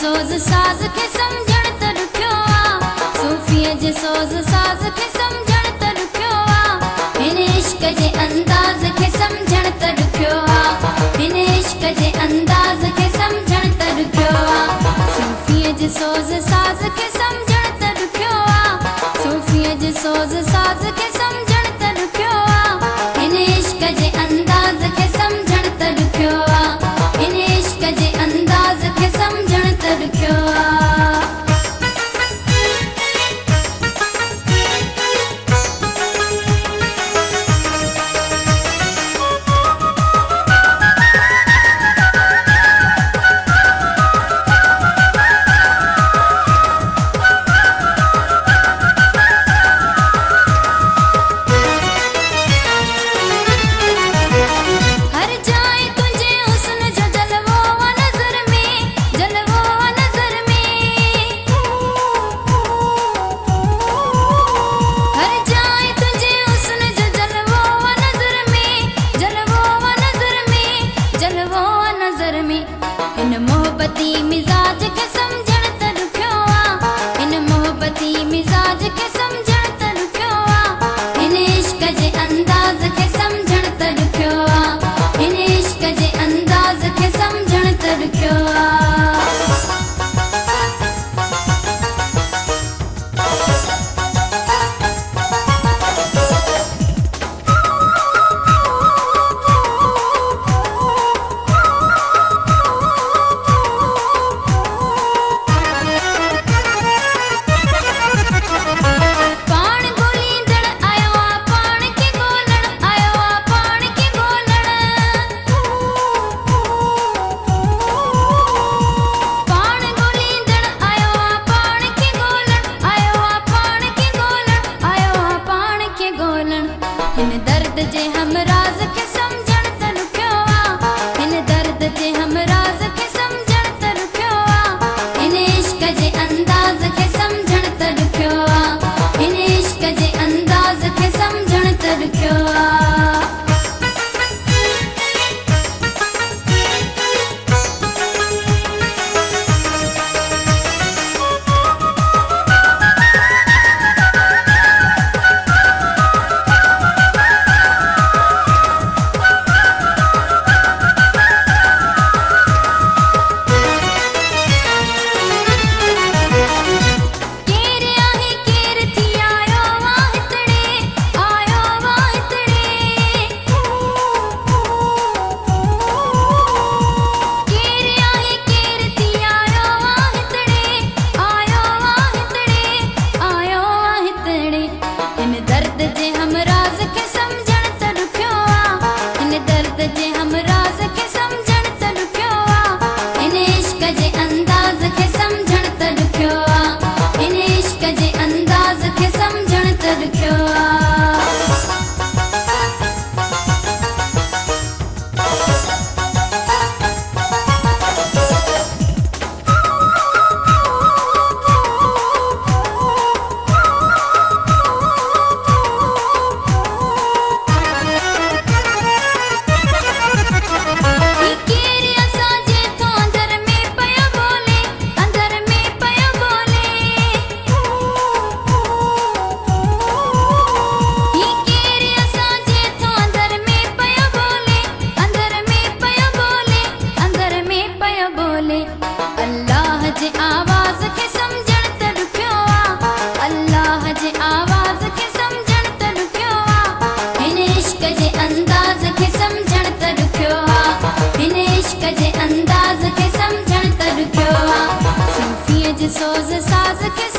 सोज़ साज़ खे समझण त ॾुखियो आ, सूफ़ीअ जे सोज़ साज़ खे समझण त ॾुखियो आ, हिन इश्क जे अंदाज़ खे समझण त ॾुखियो आ, हिन इश्क जे अंदाज़ खे समझण त ॾुखियो आ, सूफ़ीअ जे सोज़ साज़ खे समझण त ॾुखियो आ, सूफ़ीअ जे सोज़ साज़ खे समझण त ॾुखियो आ, हिन इश्क जे अंदाज़ खे समझण त ॾुखियो आ, हिन इश्क जे अंदाज़ खे समझण त ॾुखियो आ। इन मोहब्बती मिजाज के समझण त ॾुखियो आ, इन मोहब्बती मिजाज के समझण त ॾुखियो आ, हिन इश्क जे अंदाज़ के समझण त ॾुखियो आ, हिन इश्क जे अंदाज़ के समझण त ॾुखियो आ। हिन दर्द जे हमराज़ खे समझण त ॾुखियो आ, हिन दर्द जे हमराज़ खे समझण त ॾुखियो आ, हिन इश्क जे अंदाज़ खे समझण त ॾुखियो आ, हिन इश्क जे अंदाज़ खे समझण त ॾुखियो आ। अल्लाह जे आवाज़ खे समझण त ॾुखियो आ, अल्लाह जे आवाज़ खे समझण त ॾुखियो आ, हिन इश्क जे अंदाज़ खे समझण त ॾुखियो आ, हिन इश्क जे अंदाज़ खे समझण त ॾुखियो आ, सूफ़ीअ जे सोज़ साज़ खे